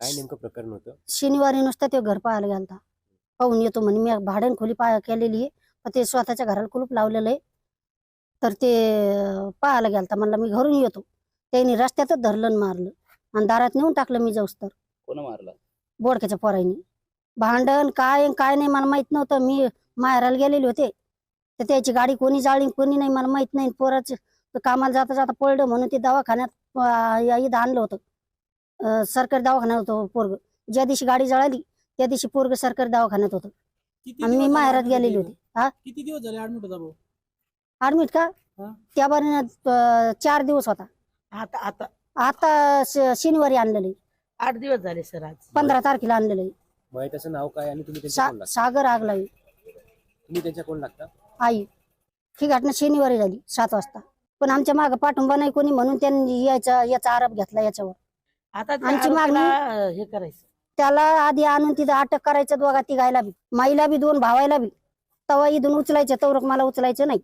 काय नेमकं प्रकरण होतं? शनिवारी नुसतं ते घर पाहायला गेलता. पाहून येतो म्हणे, मी भाड्याने खोली केलेली आहे, पण ते स्वतःच्या घराला कुलूप लावलेलं आहे. तर ते पाहायला गेलता. म्हणलं मी घरून येतो. त्यांनी रस्त्यातच धरलं आणि मारलं आणि दारात नेऊन टाकलं. मी जाऊस तर कोण मारला? बोडक्याच्या पोरांनी भांडण काय काय नाही मला माहित नव्हतं. मी माहेराला गेलेले होते, तर त्याची गाडी कोणी जाळली कोणी नाही मला माहित नाही. पोराचं कामाला जाता जाता पडलं म्हणून ते दवाखान्यात इथं आणलं होतं. सरकारी दवाखान्यात होतं पोरग. ज्या दिवशी गाडी जळाली त्या दिवशी पोरग सरकारी दवाखान्यात होतं आणि मी माहेरात गेलेली होती. हा, किती दिवस झाले ऍडमिट होता भाऊ? ऍडमिट का? हा. त्या बारीनं 4 दिवस होता. आता आता आता शनिवारी आणलेलं आहे. 8 दिवस झाले सर. आज 15 तारखेला आणलेलं आहे. मयताचं नाव काय आणि तुम्ही त्यांच्या कोण लागता? सागर आगलावी तुम्ही त्यांच्या कोण लागता? आई. ही घटना शनिवारी झाली 7 वाजता. पण आमच्या मागे पाठिंबा नाही कोणी, म्हणून त्यांनी याचा आरोप घेतला याच्यावर. आता ते आमची आरोपीला हे करायचं. त्याला आधी आणून तिथं अटक करायचं, दोघा तिघायला बी, माईला बी, 2 भावायला बी. तवा इथून उचलायचं, तवरक मला उचलायचं नाही.